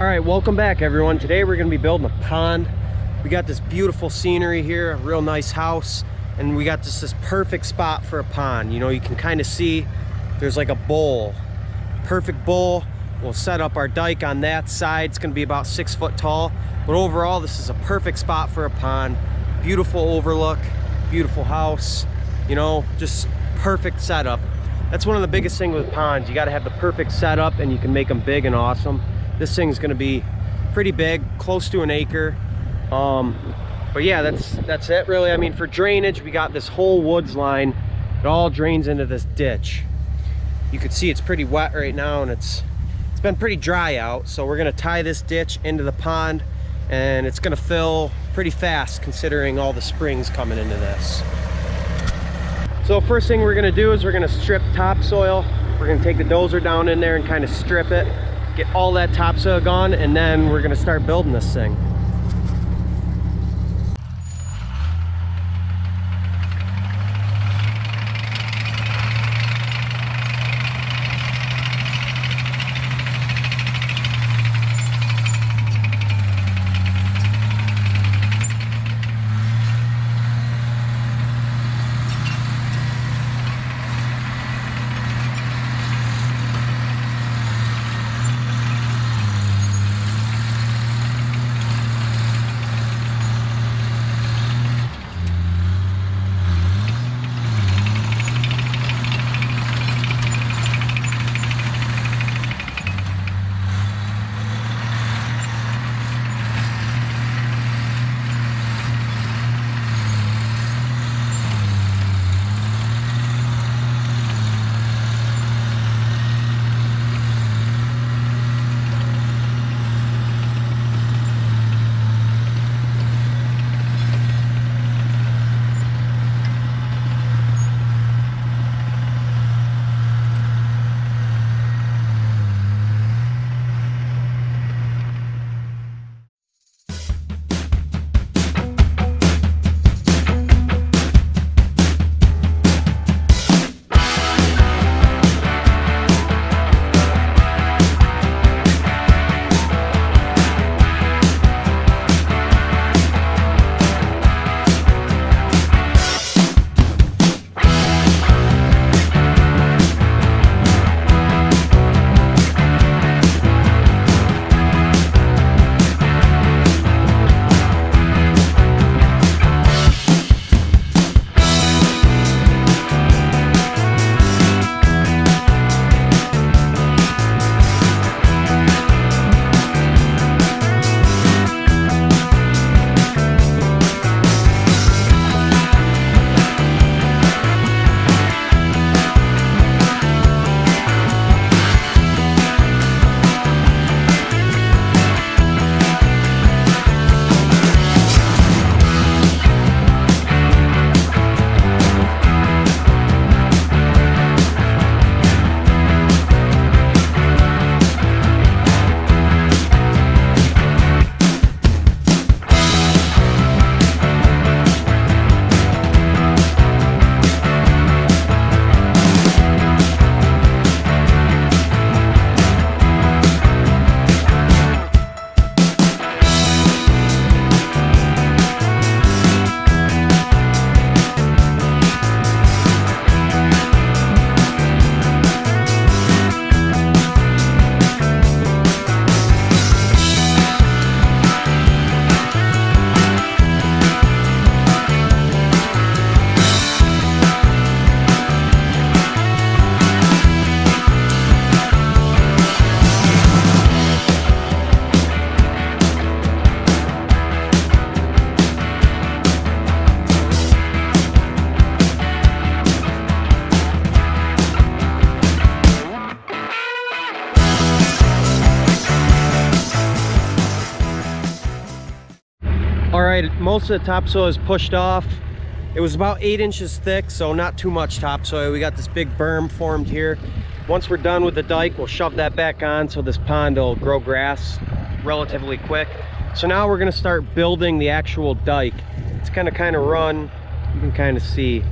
All right, welcome back everyone. Today we're gonna be building a pond. We got this beautiful scenery here, a real nice house, and we got this perfect spot for a pond. You know, you can kind of see there's like a bowl, perfect bowl. We'll set up our dike on that side. It's gonna be about 6 foot tall, but overall this is a perfect spot for a pond. Beautiful overlook, beautiful house, you know, just perfect setup. That's one of the biggest things with ponds. You got to have the perfect setup and you can make them big and awesome. This thing's going to be pretty big, close to an acre. But yeah, that's it really. I mean, for drainage, we got this whole woods line. It all drains into this ditch. You can see it's pretty wet right now, and it's been pretty dry out. So we're going to tie this ditch into the pond, and it's going to fill pretty fast considering all the springs coming into this. So first thing we're going to do is we're going to strip topsoil. We're going to take the dozer down in there and kind of strip it, get all that topsoil gone, and then we're going to start building this thing. All right, most of the topsoil is pushed off. It was about 8 inches thick, so not too much topsoil. We got this big berm formed here. Once we're done with the dike, we'll shove that back on so this pond will grow grass relatively quick. So now we're gonna start building the actual dike. It's gonna kind of run, you can kind of see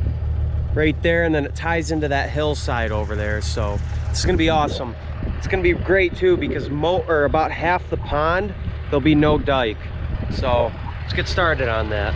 right there, and then it ties into that hillside over there. So this is gonna be awesome. it's gonna be great too, because about half the pond there'll be no dike. So let's get started on that.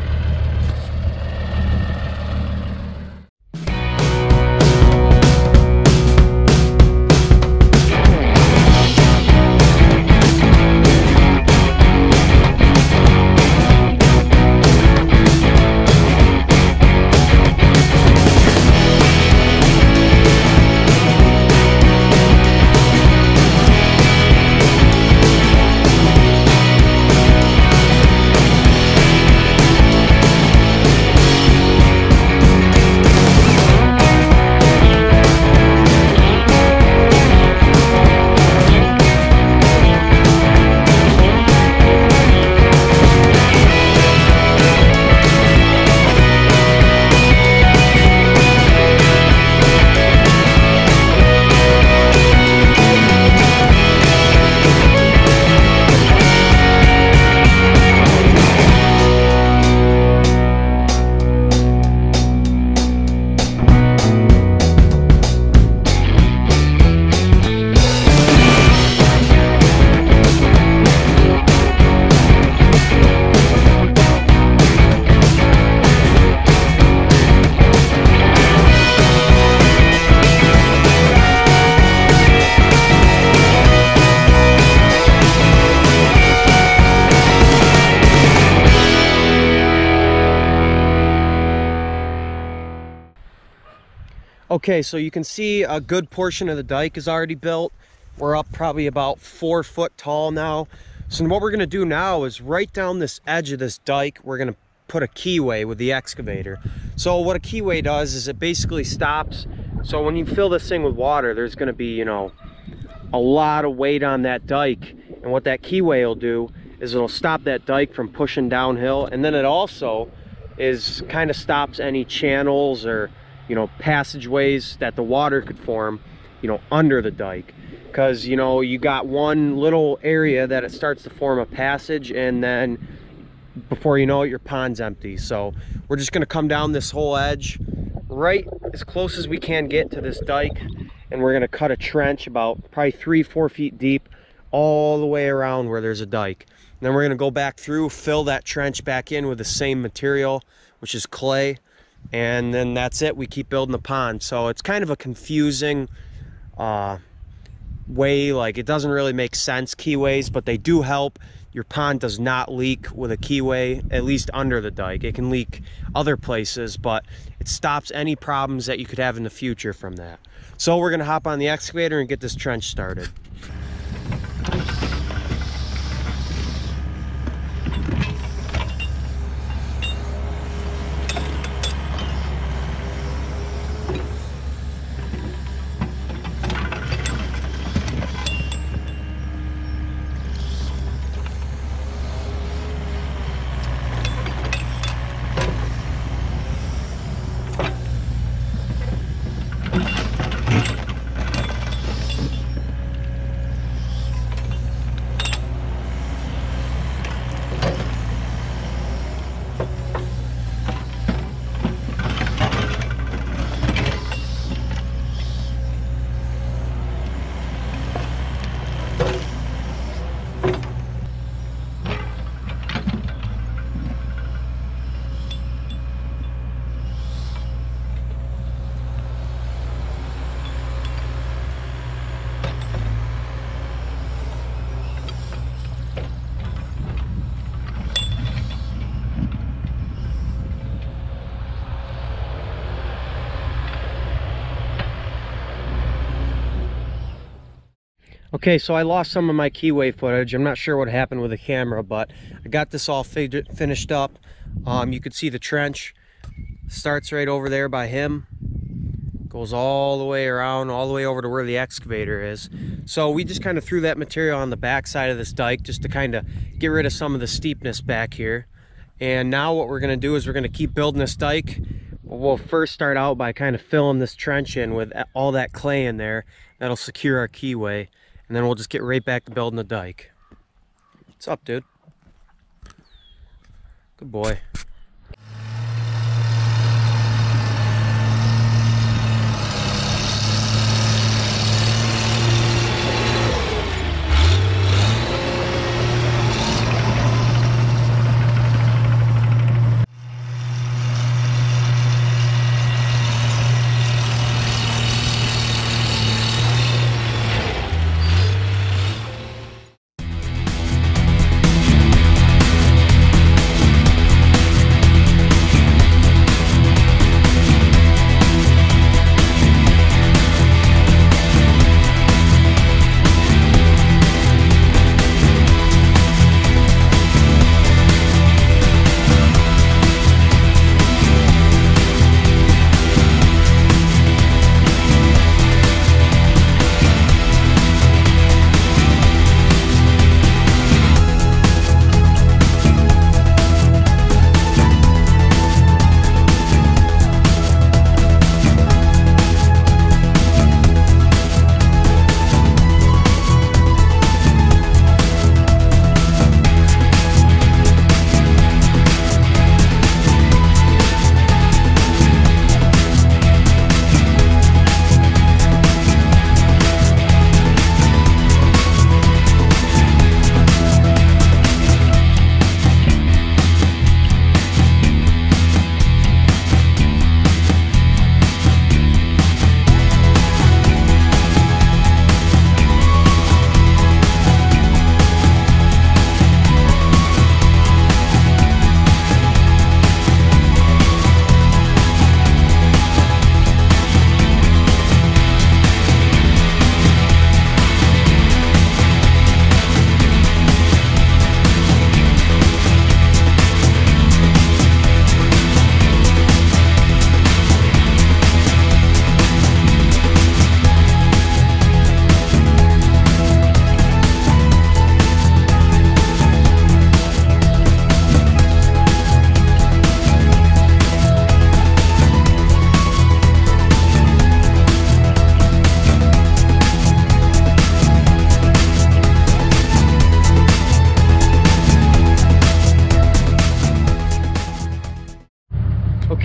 Okay, so you can see a good portion of the dike is already built. We're up probably about 4 foot tall now. So what we're gonna do now is right down this edge of this dike, we're gonna put a keyway with the excavator. So what a keyway does is it basically stops. So when you fill this thing with water, there's gonna be, you know, a lot of weight on that dike. And what that keyway will do is it'll stop that dike from pushing downhill. And then it also kind of stops any channels or, you know, passageways that the water could form, you know, under the dike. Because, you know, you got one little area that it starts to form a passage, and then before you know it, your pond's empty. So we're just gonna come down this whole edge right as close as we can get to this dike, and we're gonna cut a trench about probably 3-4 feet deep all the way around where there's a dike. And then we're gonna go back through, fill that trench back in with the same material, which is clay. And then that's it. We keep building the pond. So it's kind of a confusing way, like it doesn't really make sense, keyways, but they do help. Your pond does not leak with a keyway, at least under the dike. It can leak other places, but it stops any problems that you could have in the future from that. So we're gonna hop on the excavator and get this trench started. Okay, so I lost some of my keyway footage. I'm not sure what happened with the camera, but I got this all finished up. You could see the trench starts right over there by him, goes all the way around, all the way over to where the excavator is. So we just kind of threw that material on the back side of this dike just to kind of get rid of some of the steepness back here. And now what we're going to do is we're going to keep building this dike. We'll first start out by kind of filling this trench in with all that clay in there. That'll secure our keyway. And then we'll just get right back to building the dike. What's up, dude? Good boy.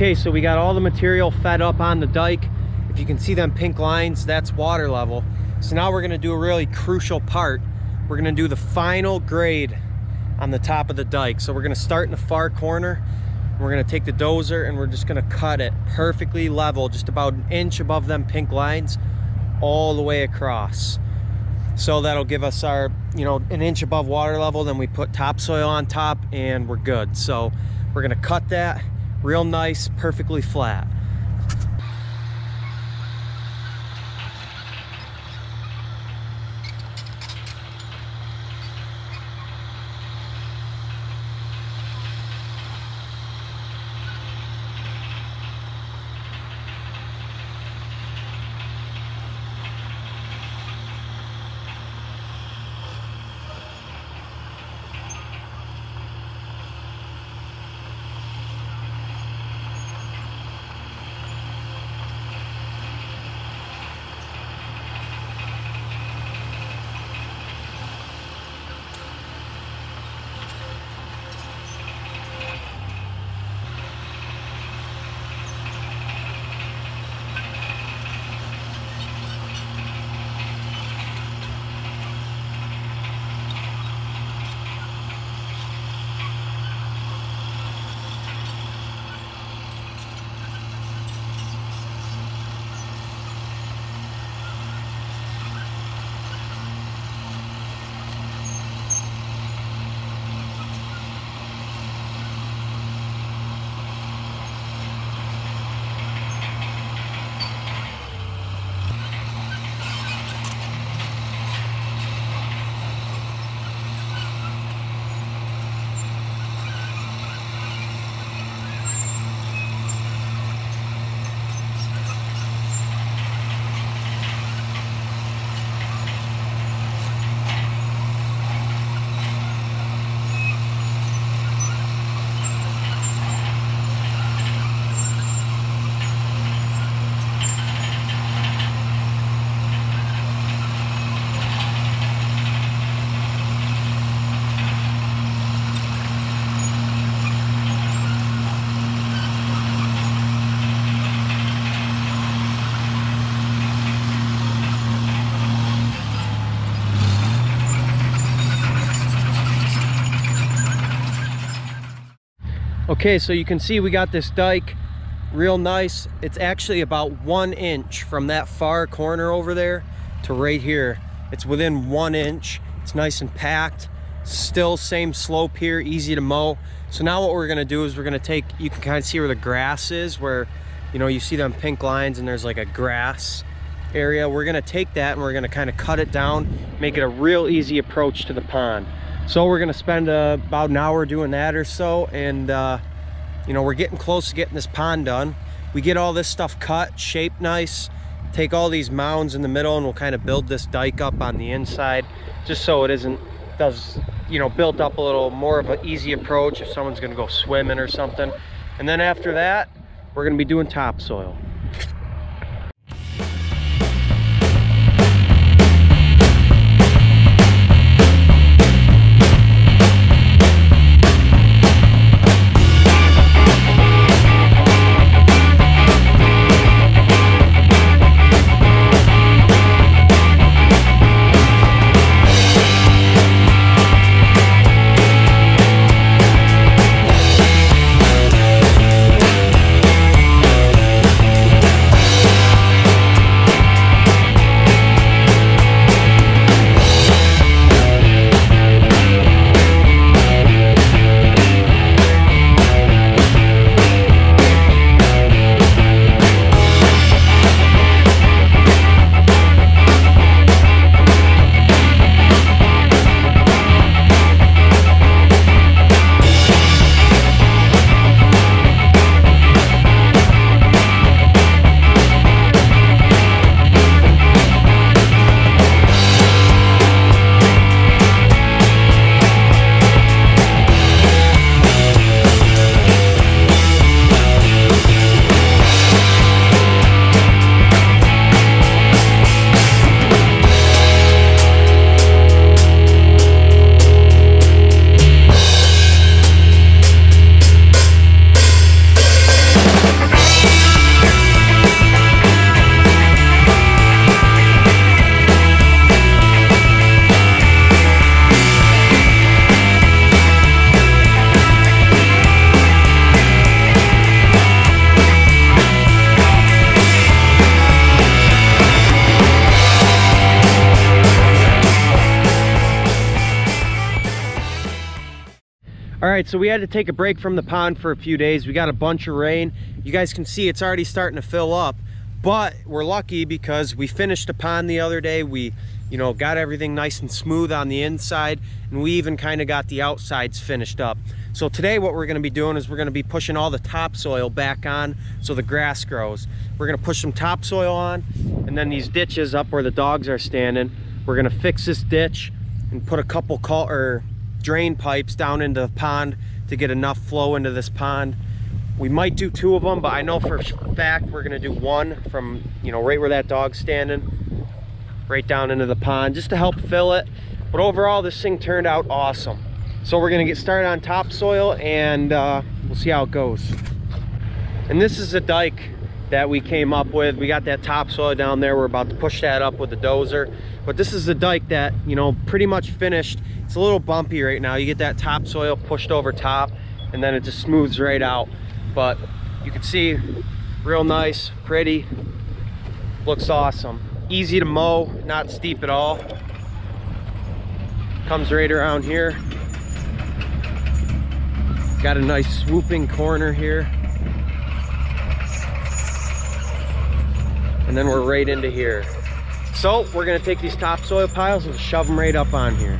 Okay, so we got all the material fed up on the dike. If you can see them pink lines, that's water level. So now we're gonna do a really crucial part. We're gonna do the final grade on the top of the dike. So we're gonna start in the far corner. We're gonna take the dozer and we're just gonna cut it perfectly level, just about an inch above them pink lines, all the way across. So that'll give us our, you know, an inch above water level. Then we put topsoil on top and we're good. So we're gonna cut that real nice, perfectly flat. Okay, so you can see we got this dike real nice. It's actually about 1 inch from that far corner over there to right here. It's within 1 inch. It's nice and packed. Still same slope here, easy to mow. So now what we're gonna do is we're gonna take, you can kind of see where the grass is, where, you know, you see them pink lines and there's like a grass area. We're gonna take that and we're gonna kind of cut it down, make it a real easy approach to the pond. So we're gonna spend about an hour doing that or so, and you know, we're getting close to getting this pond done. We get all this stuff cut, shaped nice, take all these mounds in the middle, and we'll kind of build this dike up on the inside, just so it does, you know, built up a little more of an easy approach if someone's gonna go swimming or something. And then after that, we're gonna be doing topsoil. All right, so we had to take a break from the pond for a few days. We got a bunch of rain. You guys can see it's already starting to fill up, but we're lucky because we finished the pond the other day. We, you know, got everything nice and smooth on the inside, and we even kind of got the outsides finished up. So today what we're gonna be doing is we're gonna be pushing all the topsoil back on so the grass grows. We're gonna push some topsoil on, and then these ditches up where the dogs are standing, we're gonna fix this ditch and put a couple drain pipes down into the pond to get enough flow into this pond. We might do 2 of them, but I know for a fact we're gonna do 1 from, you know, right where that dog's standing, right down into the pond, just to help fill it. But overall, this thing turned out awesome. So we're gonna get started on topsoil, and we'll see how it goes. And this is a dike that we came up with. We got that topsoil down there. We're about to push that up with the dozer. But this is the dike that, you know, pretty much finished. It's a little bumpy right now. You get that topsoil pushed over top, and then it just smooths right out. But you can see, real nice, pretty, looks awesome. Easy to mow, not steep at all. Comes right around here. Got a nice swooping corner here. And then we're right into here. So we're gonna take these topsoil piles and shove them right up on here.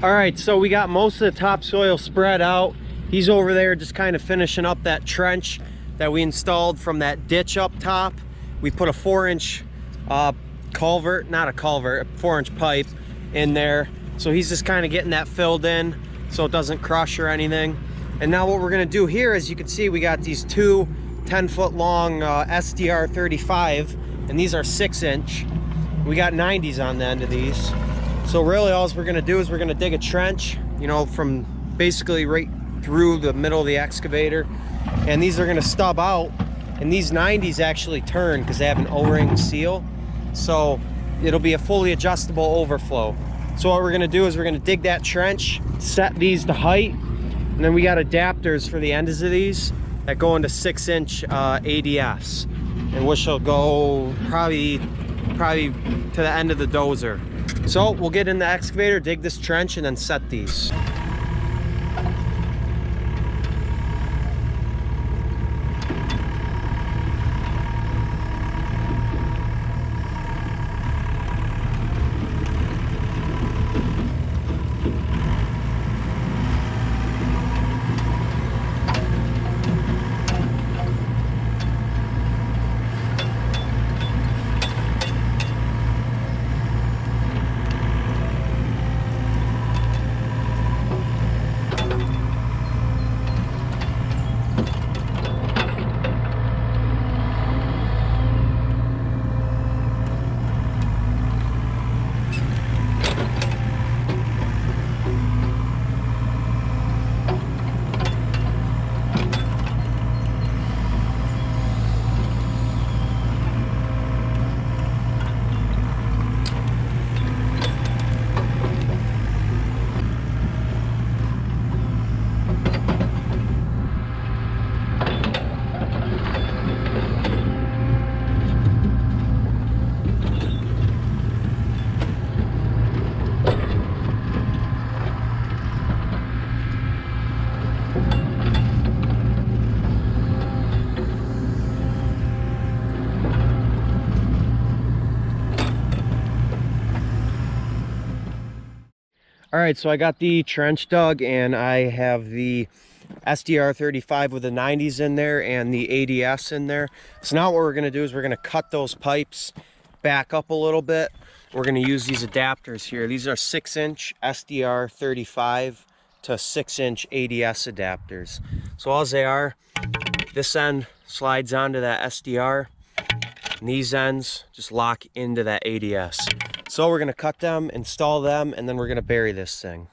All right, so we got most of the topsoil spread out. He's over there just kind of finishing up that trench that we installed from that ditch up top. We put a 4-inch culvert, not a culvert, a 4-inch pipe in there. So he's just kind of getting that filled in so it doesn't crush or anything. And now what we're gonna do here, as you can see, we got these 2 10-foot long SDR 35, and these are 6-inch. We got 90s on the end of these. So really all we're gonna do is we're gonna dig a trench, you know, from basically right through the middle of the excavator. And these are gonna stub out And these 90s actually turn because they have an O-ring seal. So it'll be a fully adjustable overflow. So what we're gonna do is we're gonna dig that trench, set these to height, and then we got adapters for the ends of these that go into 6-inch ADS, and which will go probably to the end of the dozer. So we'll get in the excavator, dig this trench, and then set these. All right, so I got the trench dug, and I have the SDR35 with the 90s in there and the ADS in there. So now what we're gonna do is we're gonna cut those pipes back up a little bit. We're gonna use these adapters here. These are 6-inch SDR35 to 6-inch ADS adapters. So all they are, this end slides onto that SDR, and these ends just lock into that ADS. So we're gonna cut them, install them, and then we're gonna bury this thing.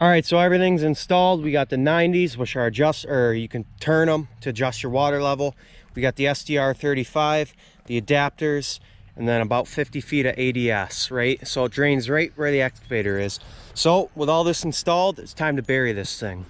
All right, so everything's installed. We got the 90s, which are you can turn them to adjust your water level. We got the SDR35, the adapters, and then about 50 feet of ADS, right? So it drains right where the excavator is. So with all this installed, it's time to bury this thing.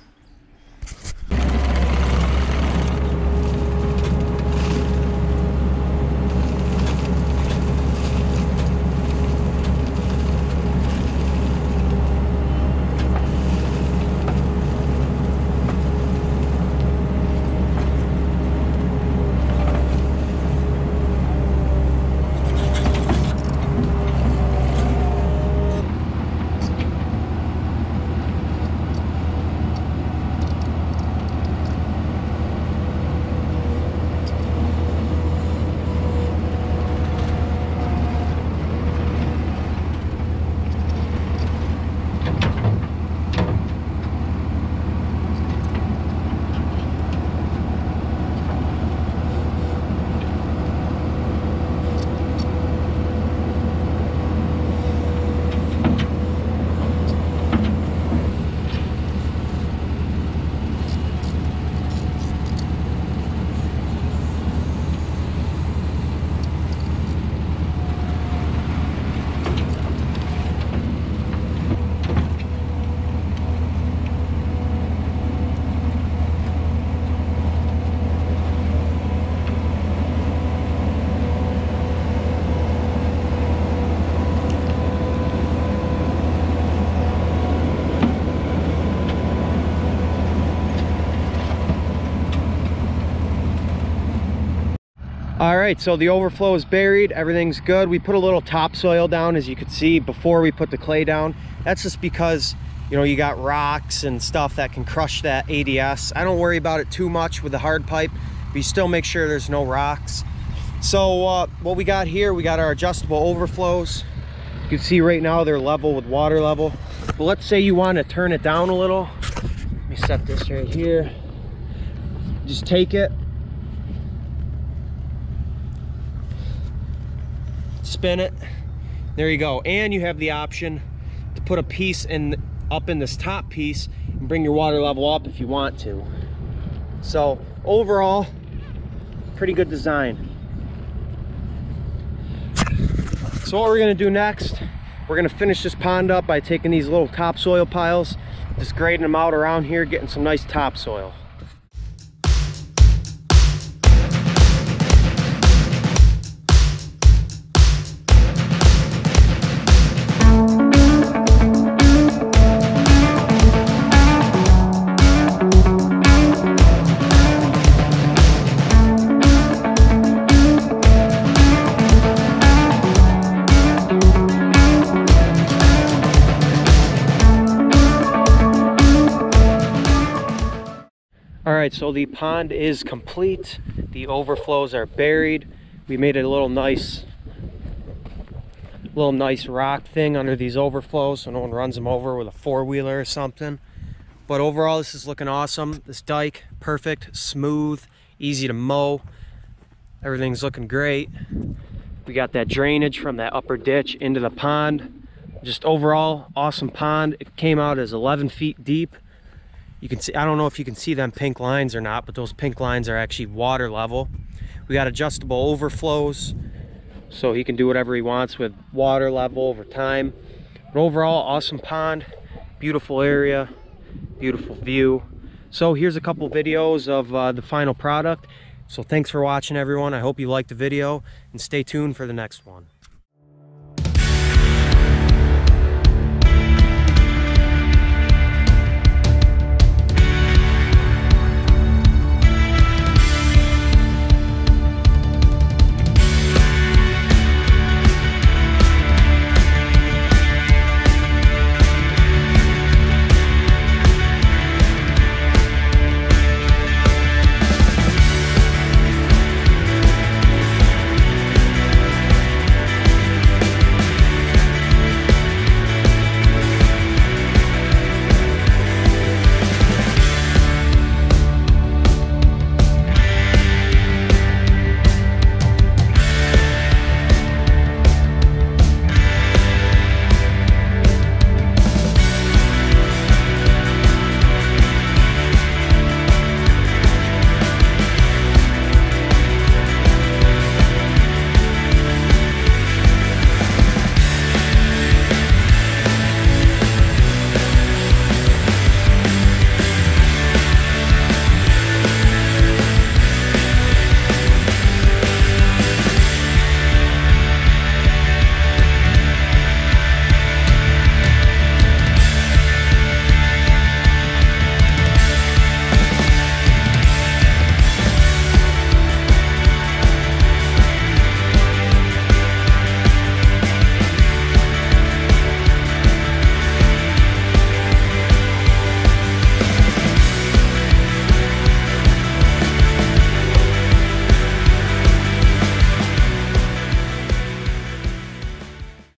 All right, so the overflow is buried, everything's good. We put a little topsoil down, as you could see, before we put the clay down. That's just because, you know, you got rocks and stuff that can crush that ADS. I don't worry about it too much with the hard pipe, but you still make sure there's no rocks. So what we got here, we got our adjustable overflows. You can see right now they're level with water level. But let's say you want to turn it down a little. Let me set this right here. Just take it, spin it, there you go. And you have the option to put a piece up in this top piece and bring your water level up if you want to. So overall, pretty good design. So what we're gonna do next, we're gonna finish this pond up by taking these little topsoil piles, just grading them out around here, getting some nice topsoil. All right, so the pond is complete. The overflows are buried. We made a little nice rock thing under these overflows so no one runs them over with a four-wheeler or something. But overall, this is looking awesome. This dike, perfect, smooth, easy to mow. Everything's looking great. We got that drainage from that upper ditch into the pond. Just overall, awesome pond. It came out as 11 feet deep. You can see, I don't know if you can see them pink lines or not, but those pink lines are actually water level. We got adjustable overflows, so he can do whatever he wants with water level over time. But overall, awesome pond, beautiful area, beautiful view. So here's a couple videos of the final product. So thanks for watching, everyone. I hope you liked the video, and stay tuned for the next one.